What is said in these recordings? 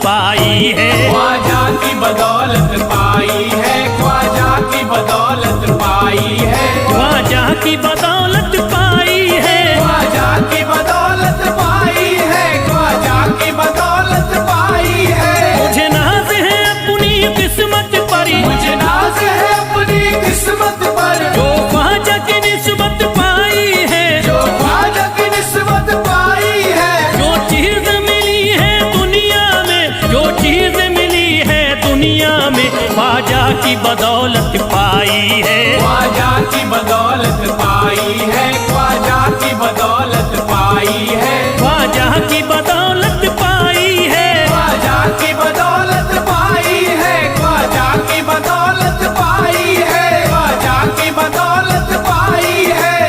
पाई है। ख्वाजा की बदौलत पाई है, ख्वाजा की बदौलत पाई है, ख्वाजा की बदौलत पाई है, ख्वाजा की बदौलत पाई है, ख्वाजा की बदौलत पाई है। मुझे नाज है अपनी किस्मत पर, मुझे नाज है अपनी किस्मत पर, जो ख्वाजा की निस्बत पाई है, जो ख्वाजा की निस्बत पाई है। जो चीज मिली है दुनिया में, जो चीज मिली है दुनिया में, ख्वाजा की बदौलत पाई है। ख्वाजा की बदौलत पाई है, ख्वाजा की बदौलत पाई है, ख्वाजा की बदौलत पाई है, ख्वाजा की बदौलत पाई है, ख्वाजा की बदौलत पाई है, ख्वाजा की बदौलत पाई है।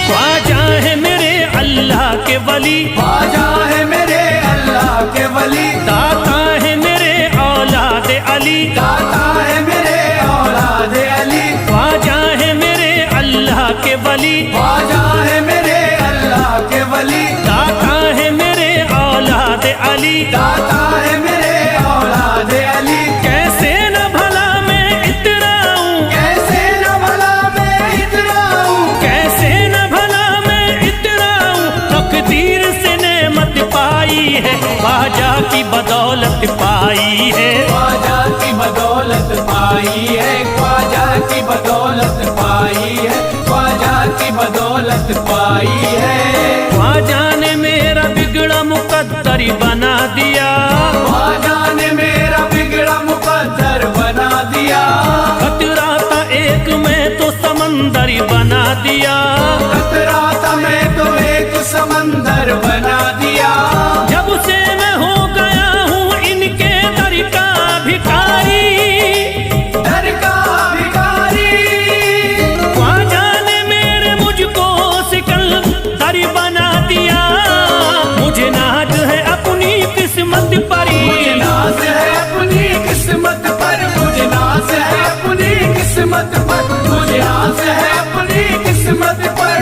ख्वाजा है मेरे अल्लाह के वली, ख्वाजा है मेरे अल्लाह के वली, दाता है मेरे औलाद अली, दाता है मेरे औलाद अली, ख्वाजा है मेरे अल्लाह के वली, ख्वाजा है मेरे अल्लाह के वली, दाता है मेरे औलाद अली। दाता है मेरे औलाद अली। कैसे न भला मैं इतराऊं, कैसे न भला मैं इतराऊं, कैसे न भला मैं इतराऊं, तकदीर से नेमत पाई है, ख्वाजा की बदौलत पाई है। ख्वाजा की बदौलत पाई है, ख्वाजा की बदौलत पाई है, ख्वाजा की बदौलत पाई है। ख्वाजा ने मेरा बिगड़ा मुकद्दर बना दिया, ख्वाजा ने मेरा बिगड़ा मुकद्दर बना दिया, खतरा था एक में तो समंदर बना दिया, खतरा था मैं तो एक समंदर बना दिया। जब से मैं हो गया हूँ इनके दर का भिखारी, दर का भिखारी, ख्वाजा ने मेरे मुझको सिकंदर बना दिया। मुझे नाज है अपनी किस्मत पर, मुझे नाज है अपनी किस्मत पर, मुझे नाज है अपनी किस्मत पर, मुझे नाज है अपनी किस्मत पर।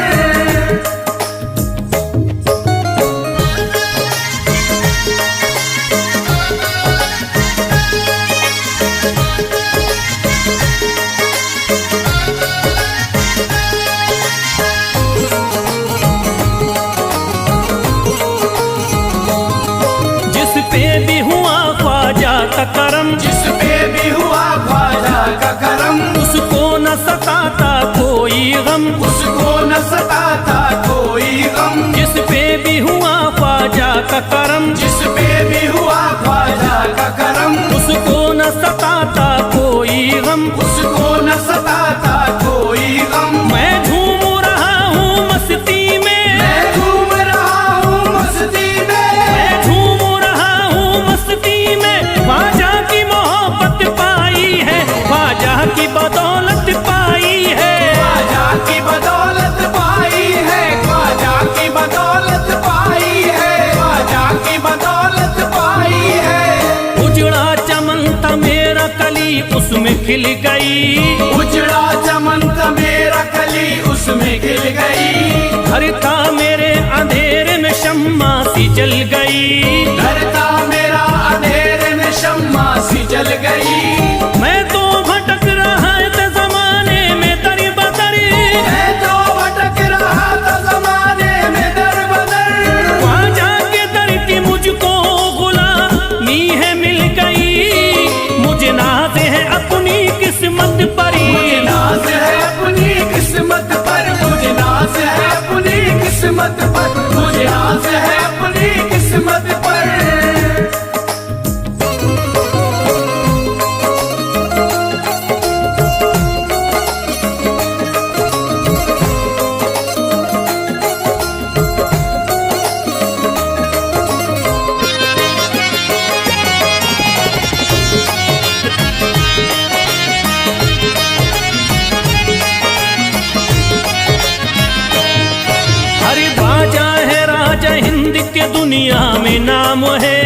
जिस पे भी हुआ ख्वाजा का करम, जिस पे भी हुआ ख्वाजा का करम, उसको न सताता कोई गम, उसको न सताता कोई गम। जिस पे भी हुआ ख्वाजा का करम, जिस पे भी हुआ ख्वाजा का करम, उसको न सताता कोई गम। उसको न सताता कोई गम। मैं झूम रहा हूँ मस्ती में, मैं झूम रहा हूँ मस्ती में, मैं झूम रहा हूँ मस्ती में, ख्वाजा की मोहब्बत पाई है, ख्वाजा की बदौलत पाई है। ख्वाजा की बदौलत पाई है, ख्वाजा की बदौलत पाई है, ख्वाजा की बदौलत पाई है। उजड़ा चमन था मेरा कली उसमें खिल गई, उजड़ा चमन था मेरा कली उसमें खिल गई, घर था मेरे अंधेरे में शम्मा सी जल गई, घर था मेरा अंधेरे में शम्मा सी जल गई। मैं तो भटक रहा था जमाने में दर बदर, मैं तो भटक रहा था जमाने में दर बदर, ख्वाजा के दर की मुझको गुलामी है मिल गई। मुझे नाज है अपनी किस्मत पर, मुझे नाज दुनिया में नाम है,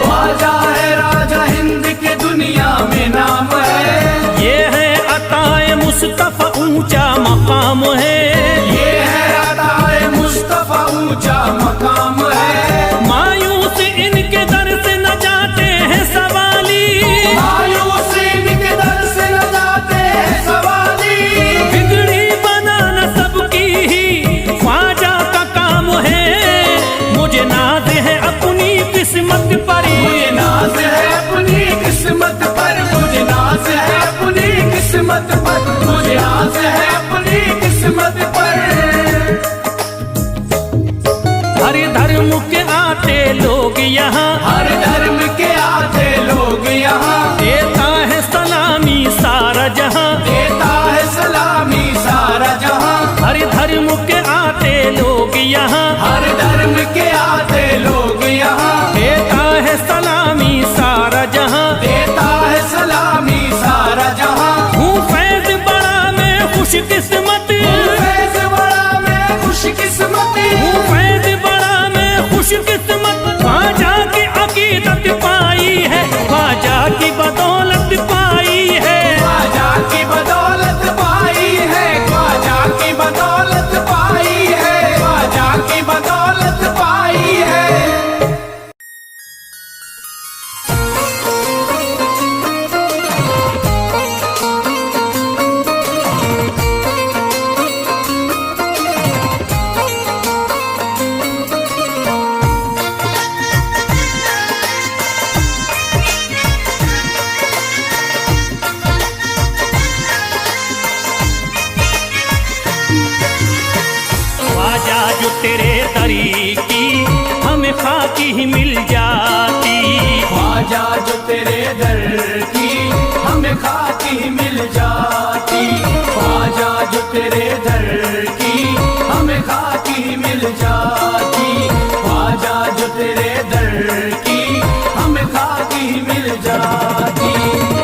ख्वाजा है राजा हिंद के दुनिया में नाम है। ये है अताए मुस्तफा ऊंचा मकाम है, ये है अताए मुस्तफा ऊंचा मकाम है। मायूस इनके दर से न जाते हैं सवाली, मायूस इनके दर से न जाते हैं सवाली। बिगड़ी बनाना सबकी ही ख्वाजा का काम है। मुझे नाज है अपनी किस्मत पर, मुझे नाज है अपनी किस्मत पर, मुझे नाज है अपनी किस्मत पर, मुझे नाज है अपनी किस्मत पर। हर धर्म के आते लोग यहाँ, हर धर्म के आते लोग यहाँ, देता है सलामी सारा जहाँ, देता है सलामी सारा जहाँ। हर धर्म के आते लोग यहाँ, हर धर्म के आते लोग यहाँ, देता है सलामी सारा जहाँ, देता है सलामी सारा जहाँ। हूँ फैज बड़ा मैं खुशकिस्मत, फैज बड़ा मैं खुशकिस्मत, हूँ फैज बड़ा मैं खुशकिस्मत। ख्वाजा की अकीदत पाई है, ख्वाजा की बदौलत पाई है, ख्वाजा की बदौलत पाई है, ख्वाजा की बदौलत पाई है, ख्वाजा की बदौलत पाई है। ख्वाजा जो तेरे दरी की हमें खाकी ही मिल जाती, ख्वाजा जो तेरे दर की हमें खाकी मिल जाती, ख्वाजा जो तेरे दर की हमें खाकी मिल जाती, ख्वाजा जो तेरे दर की हमें खाकी मिल जाती।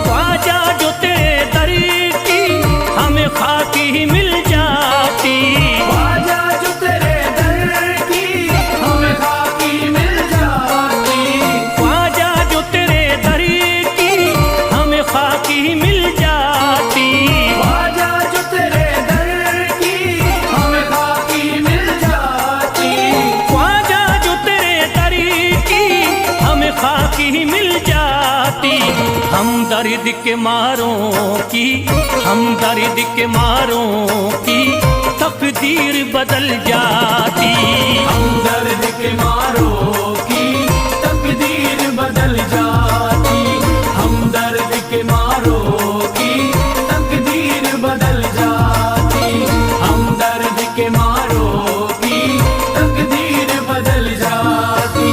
ख्वाजा जो तेरे दरी की हमें खाकी ही मिल जाती, ख्वाजा जो तेरे दर की हमें खाकी मिल जाती, ख्वाजा जो तेरे दरी की हमें खाकी ही मिल जाती, ख्वाजा जो तेरे दर की हमें खाकी मिल जाती, ख्वाजा जो तेरे दरी की हमें खाकी ही मिल जाती। हम दर्द के मारों की, हम दर्द के मारों की तकदीर बदल जाती, हम दर्द के मारों की तकदीर बदल जाती, हम दर्द के मारों की तकदीर बदल जाती, हम दर्द के मारों की तकदीर बदल जाती।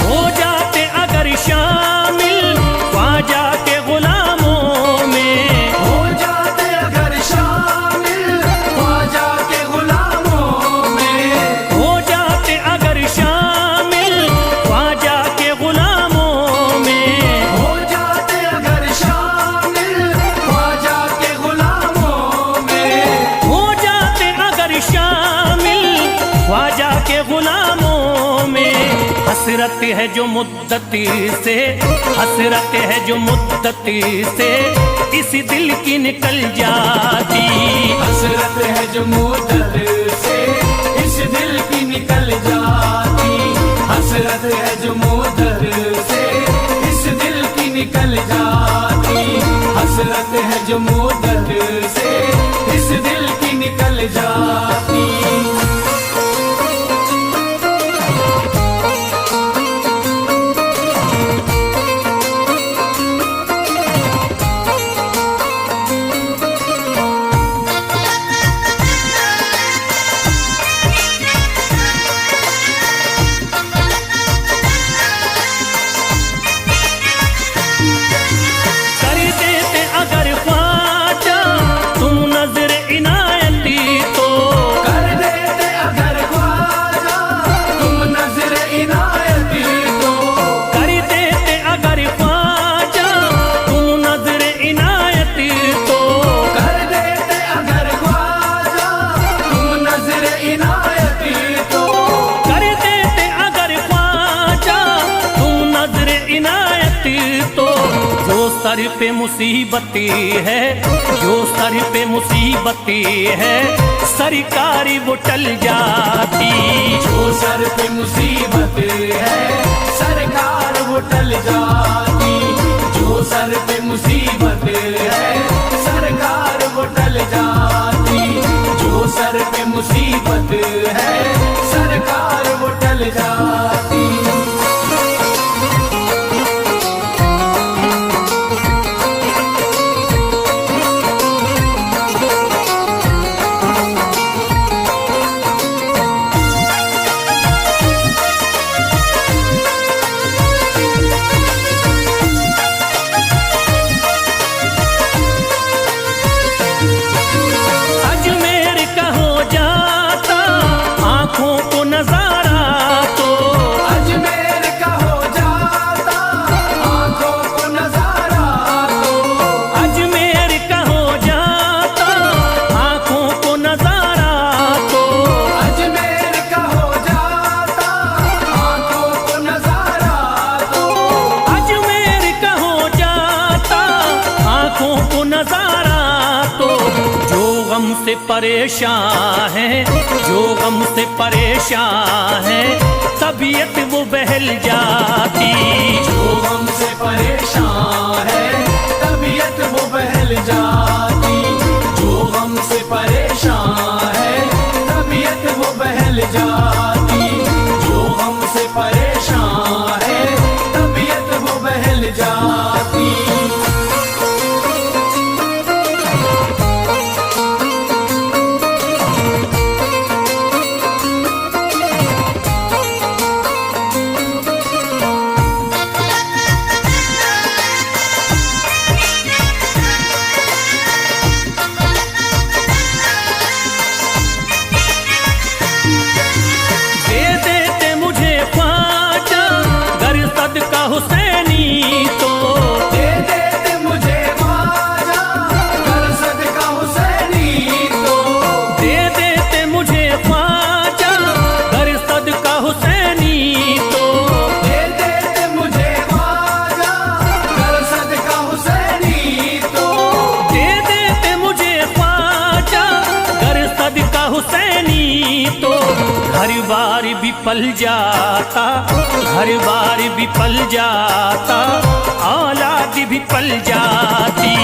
हो जाते अगर शामिल ख्वाजा के गुलामों में, हो जाते अगर शामिल ख्वाजा के गुलामों में, हो जाते अगर शामिल ख्वाजा के गुलामों में, हो जाते अगर शामिल ख्वाजा के गुलामों में, हो जाते अगर शामिल ख्वाजा के गुलामों में। हसरत है जो मुद्दती से, हसरत है जो मुद्दती से इस दिल की निकल जाती, हसरत है जो मुद्दत से इस दिल की निकल जाती, हसरत है जो मुद्दत से इस दिल की निकल जाती, हसरत है जो मुद्दत से इस दिल की निकल जाती। कर देते अगर ख्वाजा सर पे मुसीबतें है, जो सर पे मुसीबतें है, सरकारी वो टल जाती। जो सर पे मुसीबत है सरकार वो टल जाती। जो सर पे मुसीबत है सरकार वो टल जाती। जो सर पे मुसीबत है सरकार वो टल जाती। से परेशान है, जो गम से परेशान है, तबीयत वो बहल जाती। जो गम से परेशान है तबीयत वो बहल जाती। जो गम से परेशान है तबीयत वो बहल जाती। जो गम से परेशान है तबीयत वो बहल जाती। हुसैनी तो दे देते मुझे ख्वाजा कर सदका हुसैनी तो। दे देते मुझे ख्वाजा कर सदका हुसैनी तो। दे देते मुझे ख्वाजा कर सदका हुसैनी तो। दे देते मुझे ख्वाजा कर सदका हुसैनी तो। घर बार भी पल जाता, घर बार भी पल जाता, औलाद भी पल जाती।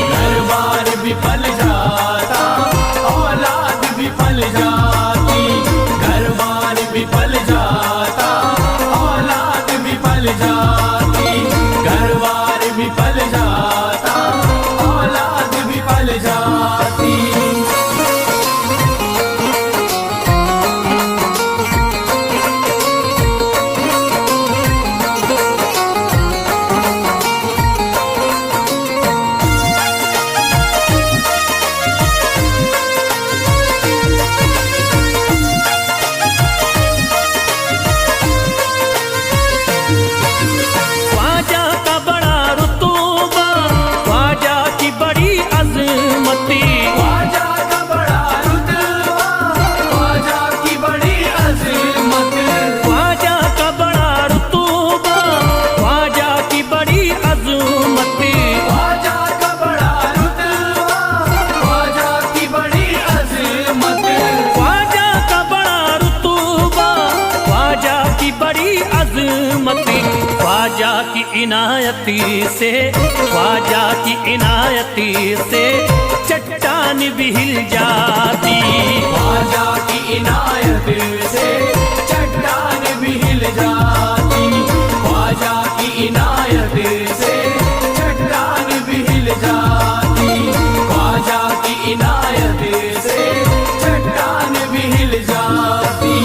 घर बार भी पल जाता औलाद भी पल जाती। घर बार भी पल जाता औलाद भी पल जाती। घर बार भी पल जाता औलाद भी पल जाती। ख्वाजा की इनायती से, ख्वाजा की इनायती से चट्टान भी हिल जाती। ख्वाजा की इनायत से चट्टान भी हिल जाती। ख्वाजा की इनायत से चट्टान भी हिल जाती। ख्वाजा की इनायत से चट्टान भी हिल जाती।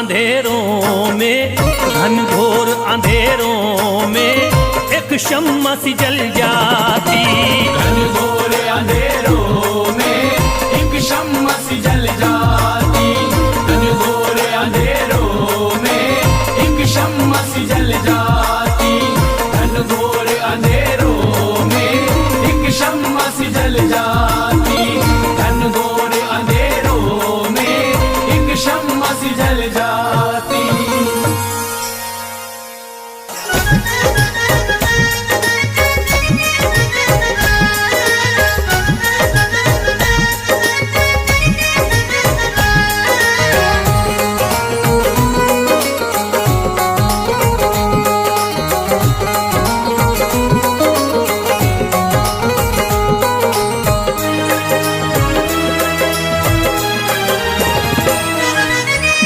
अंधेरों में, घनघोर अंधेरों में एक शम्मा सी जल जाती। घनघोर अंधेरों में एक शम्मा सी जल जाती। घनघोर अंधेरों में एक शम्मा सी जल जाती। घनघोर अंधेरों में एक शम्मा सी जल जाती। घनघोर अंधेरों में एक शम्मा सी जल जाती।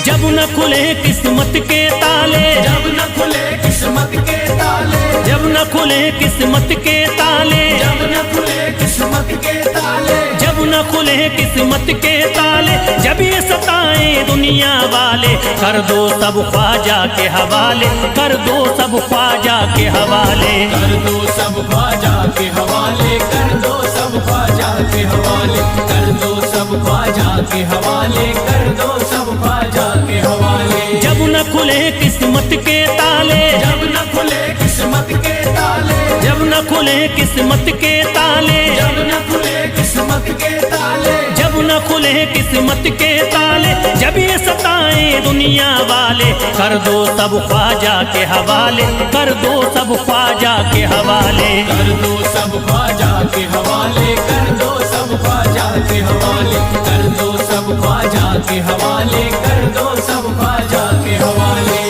जब न खुले किस्मत के ताले, जब न खुले किस्मत के ताले, जब न खुले किस्मत के ताले, जब न खुले किस्मत के ताले, जब न खुले किस्मत के ताले, जब ये सताए दुनिया वाले, कर दो सब ख्वाजा के हवाले, कर दो सब ख्वाजा के हवाले। कर दो सब ख्वाजा के हवाले, कर दो सब ख्वाजा के हवाले, कर दो सब ख्वाजा के हवाले, कर दो सब ख्वाजा के हवाले। जब न खुले किस्मत के ताले, जब न खुले किस्मत के ताले, जब न खुले किस्मत के ताले, जब न खुले किस्मत के ताले, जब न खुले किस्मत के ताले, जब ये सताए दुनिया वाले, कर दो सब ख्वाजा के हवाले, कर दो सब ख्वाजा के हवाले। कर दो सब ख्वाजा के हवाले, कर दो सब ख्वाजा के हवाले, कर दो सब ख्वाजा के हवाले, कर दो सब ख्वाजा के हवाले।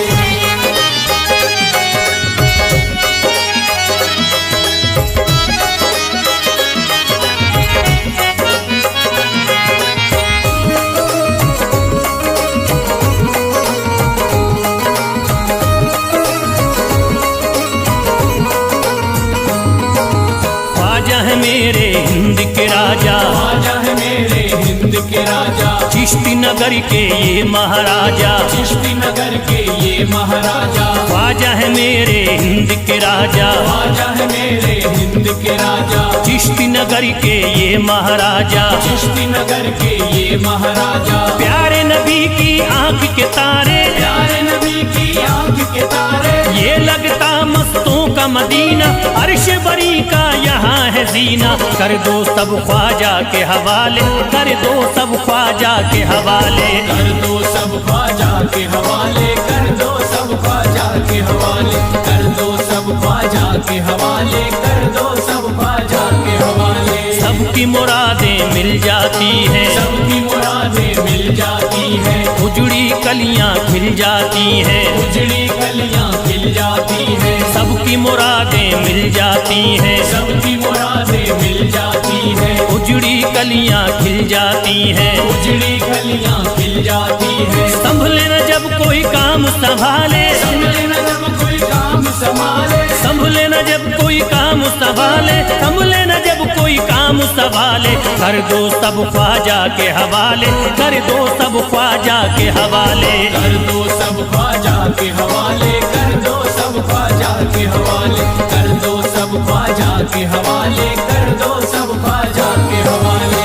ख्वाजा है मेरे हिंद के राजा, ख्वाजा है मेरे हिंद के राजा, चिश्ती नगर के ये महाराजा, चिश्ती नगर के ये महाराजा। ख्वाजा है मेरे हिंद के राजा, ख्वाजा है मेरे हिंद के राजा, चिश्ती नगर के ये महाराजा। चिश्ती नगर के ये महाराजा। प्यारे नबी की आंख के तारे, प्यारे नबी की आंख के तारे, ये लगता मस्तों का मदीना, अर्श बरी का यहाँ है जीना। कर दो सब ख्वाजा के हवाले, कर दो सब ख्वाजा के हवाले। कर दो सब ख्वाजा के हवाले, कर दो सब ख्वाजा के हवाले, कर दो सब ख्वाजा के हवाले, कर दो सब ख्वाजा के हवाले। सबकी मुरादें मिल जाती हैं, सबकी मुरादें मिल जाती हैं, उजड़ी कलियां खिल जाती हैं, उजड़ी कलियां खिल जाती हैं। सबकी मुरादें मिल जाती हैं, सबकी मुरादें मिल जाती हैं, उजड़ी कलियां खिल जाती हैं। उजड़ी कलियां खिल जाती हैं। संभले न जब कोई काम संभाले, संभले न जब कोई काम संभाले, संभले न जब कोई काम संभाले, संभले न जब कोई काम संभाले। कर दो सब ख्वाजा के हवाले, कर दो सब ख्वाजा के हवाले। कर दो सब ख्वाजा के हवाले, कर दो सब ख्वाजा के हवाले, कर दो सब ख्वाजा के हवाले, कर दो सब ख्वाजा के हवाले।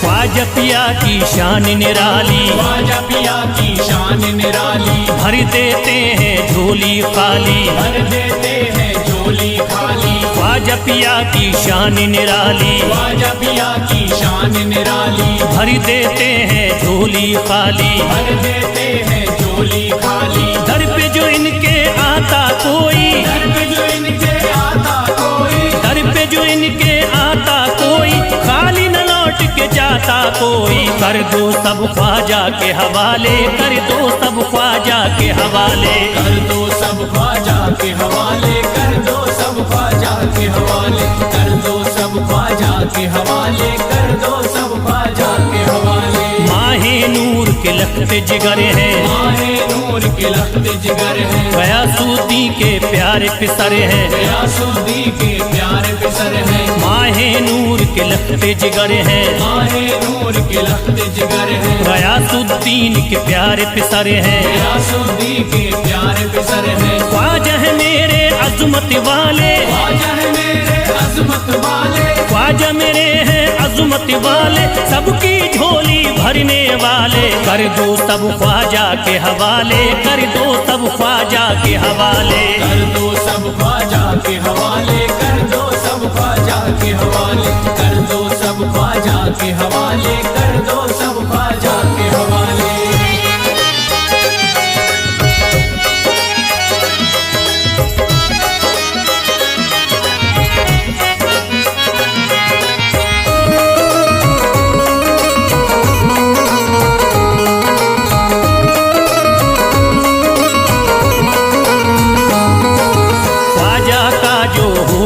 ख्वाजा पिया की शान निराली, ख्वाजा पिया की शान निराली, भर देते हैं झोली खाली, भर देते हैं झोली खाली। ख्वाजा पिया की शान निराली, ख्वाजा पिया की शान निराली, भर देते हैं झोली खाली, भर देते हैं झोली खाली। दर पे जो इनके आता कोई, दर पे जो इनके आता कोई, दर पे जो इनके आता कोई, खाली न लौट के जाता कोई, कर दो सब ख्वाजा के हवाले, कर दो सब ख्वाजा के हवाले। कर दो सब ख्वाजा के हवाले, कर दो सब ख्वाजा के हवाले, कर दो सब ख्वाजा के हवाले, कर दो सब ख्वाजा के हवाले। माहे नूर के लखते जिगर है, माहे नूर के लखते जिगर है, गयासुद्दीन के प्यारे पिसर है, गयासुद्दीन के प्यारे पिसर है। माहे नूर के लखते जिगर है, माहे नूर के लखते जिगर है, गयासुद्दीन के प्यारे पिसर है, गयासुद्दीन के प्यारे पिसर है। ख्वाजा है मेरे अज़मत वाले, ख्वाजा है मेरे अज़मत वाले, ख्वाजा मेरे हैं अज़मत वाले, सबकी झोली भरने वाले। कर दो सब ख्वाजा के हवाले, कर दो सब ख्वाजा के हवाले। कर दो सब ख्वाजा के हवाले, कर दो सब ख्वाजा के हवाले, कर दो सब ख्वाजा के हवाले, कर दो सब ख्वाजा के हवाले।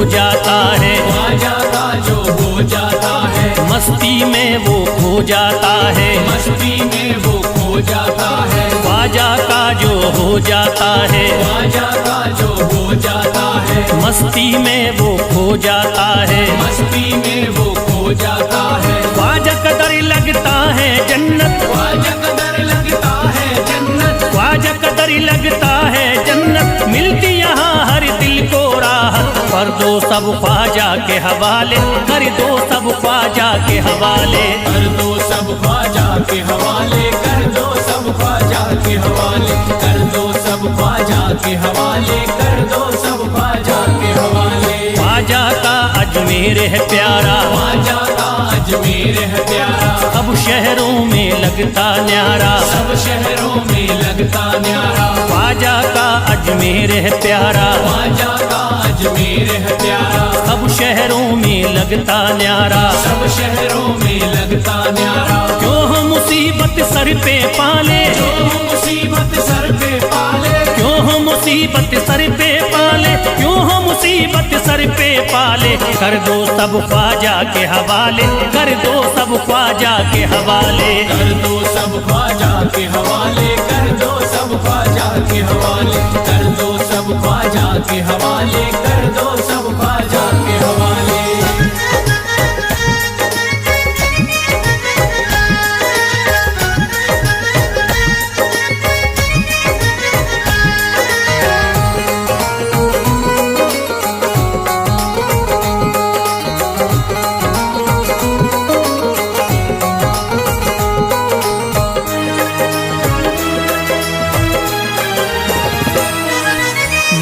जाता है ख्वाजा का जो हो जाता है, मस्ती में वो खो जाता है, मस्ती में वो खो जाता है। ख्वाजा का जो हो जाता है, ख्वाजा का जो हो जाता है, मस्ती में वो खो जाता है, मस्ती में वो खो जाता है। ख्वाजा कदर लगता है जन्नत, ख्वाजा कदर लगता है जन्नत, ख्वाजा कदर लगता है जन्नत, मिलती यहाँ हर दिल को राहत। कर दो सब ख्वाजा के हवाले, कर दो सब ख्वाजा के हवाले। कर दो सब ख्वाजा के हवाले, कर दो सब ख्वाजा के हवाले, कर दो सब ख्वाजा के हवाले, कर दो सब ख्वाजा के हवाले। ख्वाजा का अजमेर है प्यारा, ख्वाजा का अजमेर है प्यारा, सब शहरों में लगता न्यारा, सब शहरों में लगता न्यारा। ख्वाजा का अजमेर है प्यारा, ख्वाजा का अजमेर है प्यारा, सब शहरों में लगता न्यारा, सब शहरों में लगता न्यारा। क्यों हम मुसीबत सर पे पाले, जो मुसीबत सर पे पाले, क्यों हम मुसीबत सर पे पाले, क्यों हम मुसीबत सर पे पाले। कर दो सब ख्वाजा के हवाले, कर दो सब ख्वाजा के हवाले। कर दो सब ख्वाजा के हवाले, कर दो सब ख्वाजा के हवाले, कर दो सब ख्वाजा के हवाले, कर दो सब ख्वाजा के हवाले।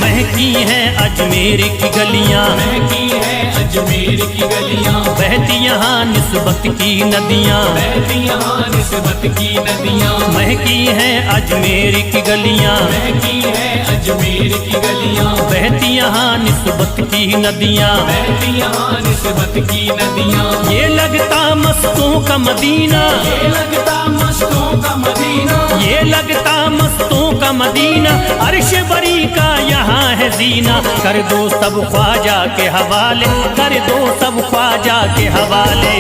महकी हैं अजमेर की गलियां, महकी है अजमेर की गलियां, बहती यहाँ निस्बत की नदियाँ, बहती यहाँ निस्बत की नदियां। महकी हैं अजमेर की गलियां, महकी है अजमेर की गलियां, बहती यहाँ निस्बत की नदियाँ, बहती यहाँ निस्बत की नदियां। ये लगता मस्तों का मदीना, ये लगता मस्तों का मदीना, ये लगता मस्तों का मदीना, अर्श बरी का यहाँ है जीना। कर दो सब ख्वाजा के हवाले, कर दो सब ख्वाजा के हवाले।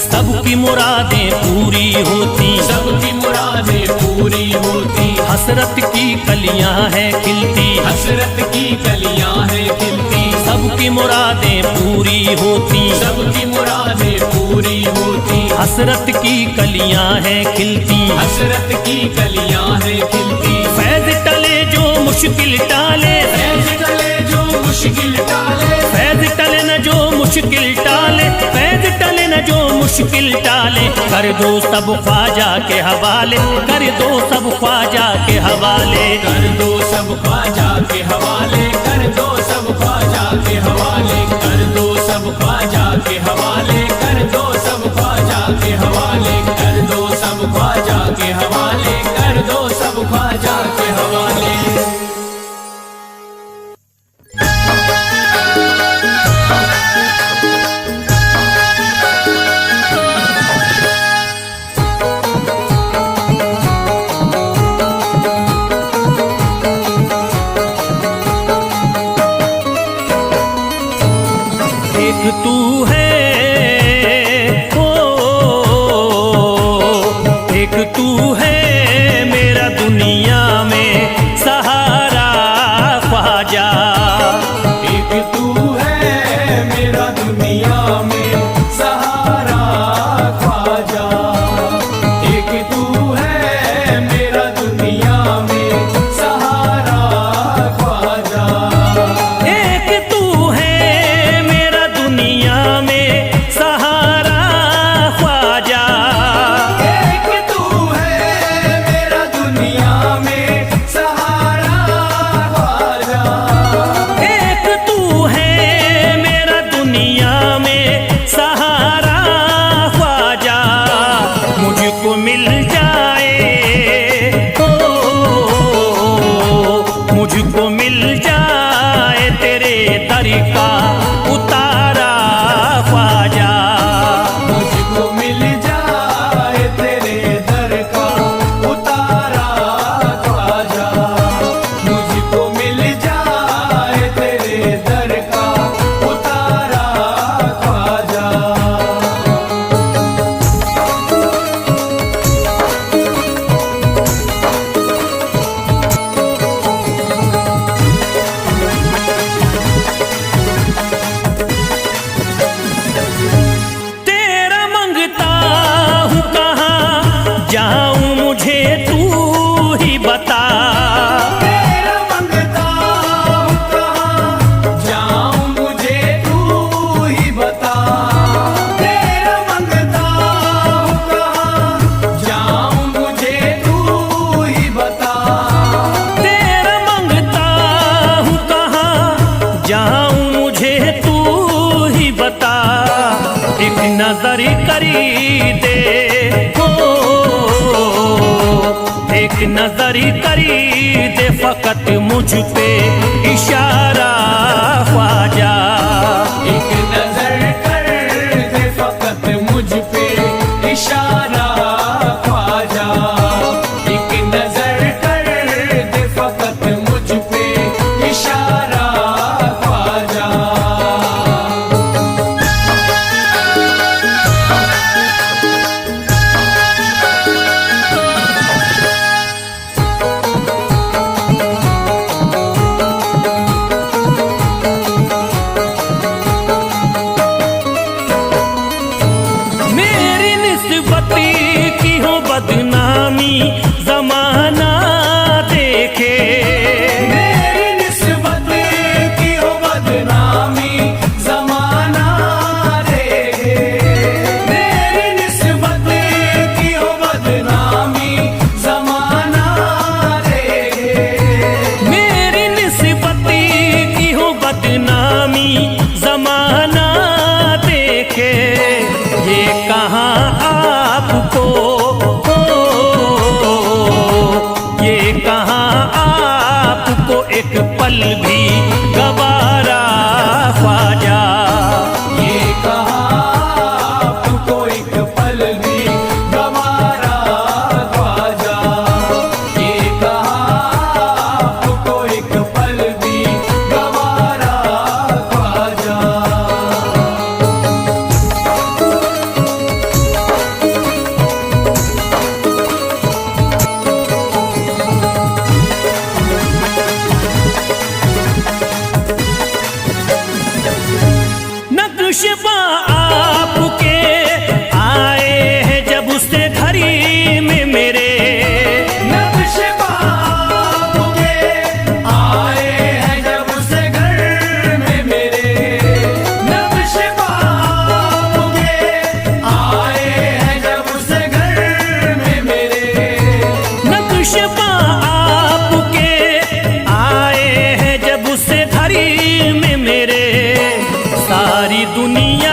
सबकी मुरादें पूरी होती, सबकी मुरादें पूरी होती, हसरत की कलियां हैं खिलती, हसरत की कलियां हैं खिलती। सबकी मुरादें पूरी होती, सबकी मुरादें पूरी होती, हसरत की कलियां हैं खिलती, हसरत की कलियां हैं खिलती। फैज टले जो मुश्किल टाले, फैज टले जो मुश्किल टाले, फैज टले न जो मुश्किल टाले, फैज टले न जो मुश्किल टाले। कर दो सब ख्वाजा के हवाले, कर दो सब ख्वाजा के हवाले। कर दो सब ख्वाजा के हवाले, कर दो सब ख्वाजा के हवाले, कर दो सब ख्वाजा के हवाले, कर दो सब ख्वाजा के हवाले, कर दो सब ख्वाजा के हवाले, कर दो सब ख्वाजा के एक तू है, ओ एक तू है मेरा दुनिया में सहारा ख्वाजा। एक तू है मेरा दुनिया में सहारा ख्वाजा। एक तू है मेरा दुनिया में सहारा ख्वाजा। एक तू है मेरा दुनिया में सहारा ख्वाजा। एक तू है मेरा दुनिया में सहारा ख्वाजा। एक तू है मेरा दुनिया में सहारा ख्वाजा। मुझको मिल जाए, ओ मुझको मिल जाए तेरे दर का उतारा ख्वाजा। मुझको मिल जाए तेरे दर का उतारा ख्वाजा। मुझको मिल जाए तेरे दर का उतारा ख्वाजा। तेरा मंगता हूँ कहाँ जाऊँ मुझे तू ही बता। तेरा मंगता हूँ कहाँ जाऊँ मुझे तू ही बता। तेरा मंगता हूँ कहाँ जाऊँ मुझे तू ही बता। तेरा मंगता हूँ कहाँ जाऊँ मुझे तू ही बता। एक नजर करी दे, हो एक नजर करी दे फकत मुझ पे इशारा ख्वाजा। एक नजर कर दे फकत मुझ पे इशारा ख्वाजा। एक नजर कर दे फकत मुझ पे इशारा ख्वाजा। मेरी निस्बती की हो बदनामी जमाना देखे। मेरी निस्बत की हो बदनामी जमाना देखे। मेरी निस्बत की हो बदनामी जमाना देखे। मेरी निस्बती की हो बदनामी जमाना देखे। ये कहाँ आपको, ये कहाँ आपको एक पल भी गवारा ख्वाजा। ये कहाँ आपको एक पल भी गवारा ख्वाजा। ये कहाँ आपको एक पल भी गवारा ख्वाजा। नक्शबा आपके आए हैं जब से घड़ी में मेरे। नक्शबा आपके आए हैं जब से घर में मेरे। नक्शबा आपके आए हैं जब से घर में मेरे। नक्शबा आपके आए हैं जब से घड़ी में मेरे। सारी दुनिया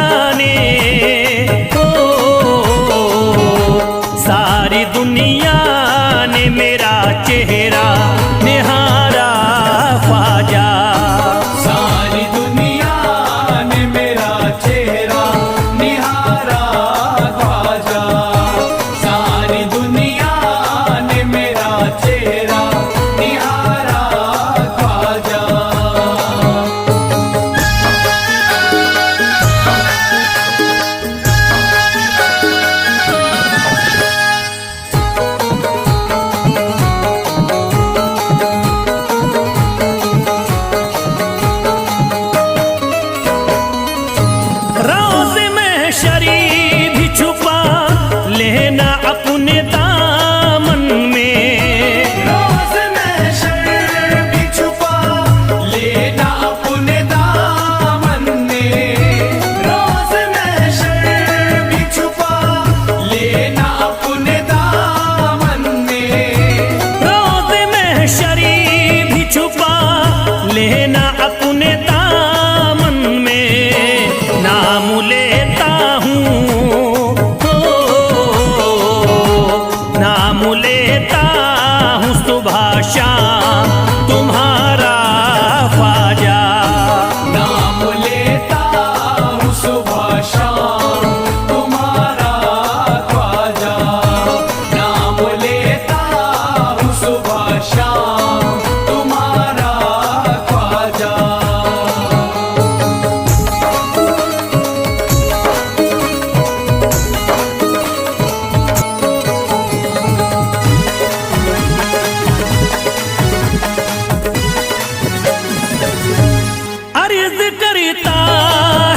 अर्ज करता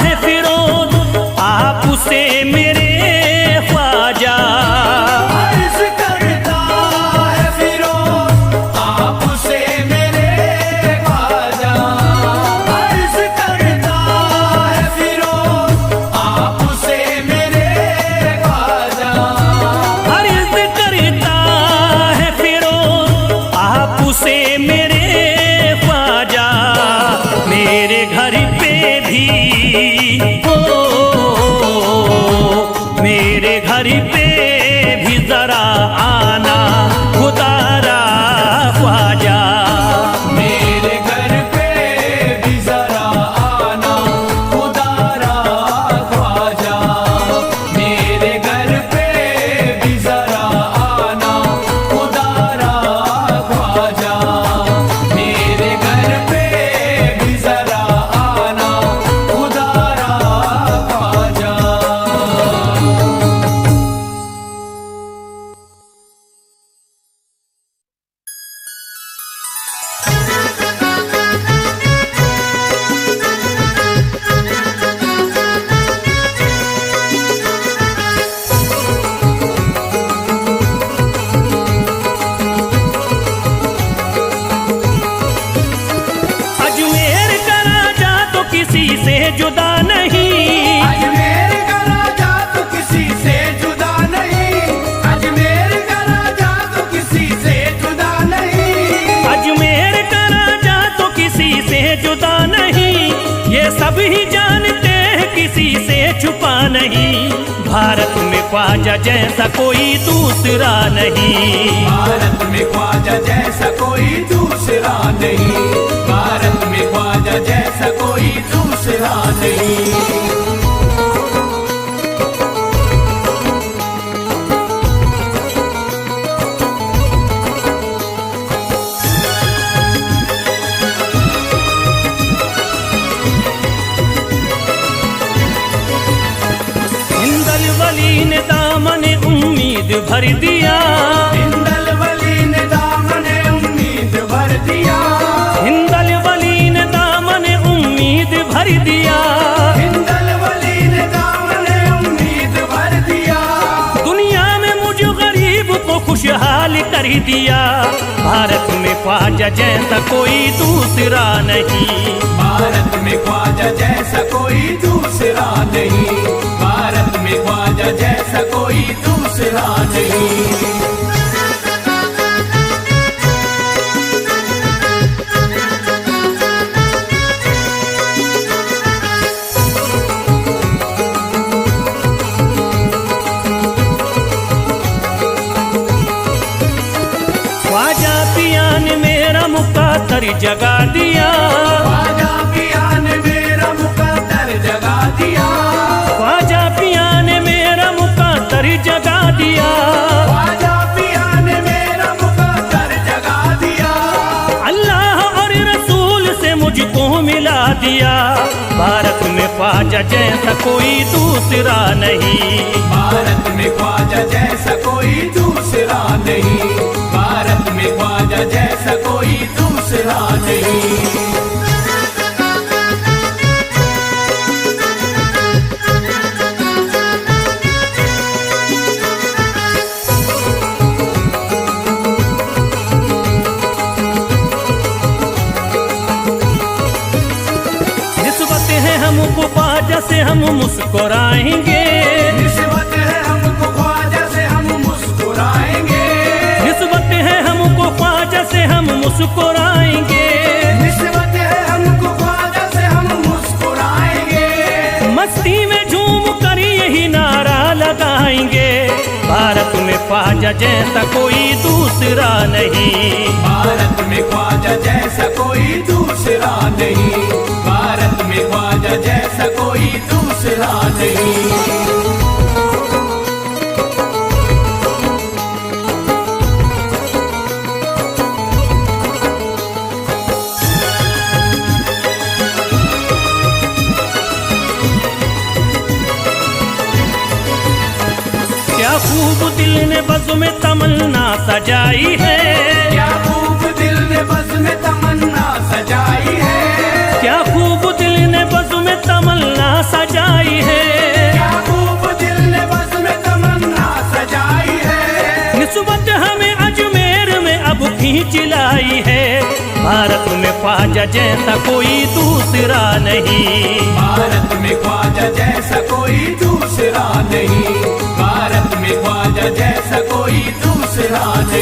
है फिरोज आपसे मेरे ख्वाजा, अर्ज करता है फिरोज आपसे मेरे ख्वाजा, अर्ज करता है फिरोज आपसे मेरे ख्वाजा, अर्ज करता है फिरोज आपसे मेरे ख्वाजा, मेरे घर पे भी मेरे घर पे भी जरा आना खुदारा ख्वाजा, मेरे घर पे भी जरा आना खुदारा ख्वाजा, मेरे घर पे भी जरा आना खुदारा ख्वाजा, मेरे घर पे भी जरा आना खुदारा ख्वाजा। अजमेर का राजा तो किसी से जुदा नहीं, अजमेर का राजा तो किसी से जुदा नहीं, अजमेर का राजा तो किसी से जुदा नहीं, अजमेर का राजा तो किसी से जुदा नहीं, ये सब ही जानते हैं किसी से छुपा नहीं, भारत में ख्वाजा जैसा कोई दूसरा नहीं, भारत में ख्वाजा जैसा कोई दूसरा नहीं, भारत में ख्वाजा जैसा कोई दूसरा नहीं। हिंदल वली ने दामन उम्मीद भर दिया, हिंदल वली ने दामन उम्मीद भर दिया, हिंदल वली ने दामन उम्मीद भर दिया, हिंदल वली ने दामन उम्मीद भर दिया, दुनिया में मुझ गरीब को खुशहाल कर दिया, भारत में ख्वाजा जैसा कोई दूसरा नहीं, भारत में ख्वाजा जैसा कोई दूसरा नहीं, भारत में ख्वाजा जैसा कोई दूसरा नहीं। ख्वाजा पिया ने मेरा मुकद्दर जगा दिया, ख्वाजा पिया ने मेरा मुकद्दर जगा दिया, ख्वाजा पिया ने मेरा मुकद्दर जगा दिया, ख्वाजा पिया ने मेरा मुकद्दर जगा दिया, अल्लाह और रसूल से मुझको मिला दिया, भारत में ख्वाजा जैसा कोई दूसरा नहीं, भारत में ख्वाजा जैसा कोई दूसरा नहीं, भारत में ख्वाजा जैसा कोई दूसरा नहीं। निस्बत है हमको ख्वाजा से हम मुस्कुराएंगे, निस्बत है हमको ख्वाजा से हम मुस्कुराएंगे, निस्बत है हमको ख्वाजा से हम मुस्कुराएंगे, निस्बत है हमको ख्वाजा से हम मुस्कुराएंगे, मस्ती में झूम कर यही नारा लगाएंगे, भारत में ख्वाजा जैसा कोई दूसरा नहीं, भारत में ख्वाजा जैसा कोई दूसरा नहीं, भारत में ख्वाजा जैसा कोई दूसरा नहीं। क्या खूब दिल ने बज़्म में तमन्ना सजाई है, क्या खूब दिल ने बज़्म में तमन्ना सजाई है, क्या खूब दिल खींच लाई है। भारत में ख्वाजा जैसा कोई दूसरा नहीं, भारत में ख्वाजा जैसा कोई दूसरा नहीं, भारत में ख्वाजा जैसा कोई दूसरा नहीं।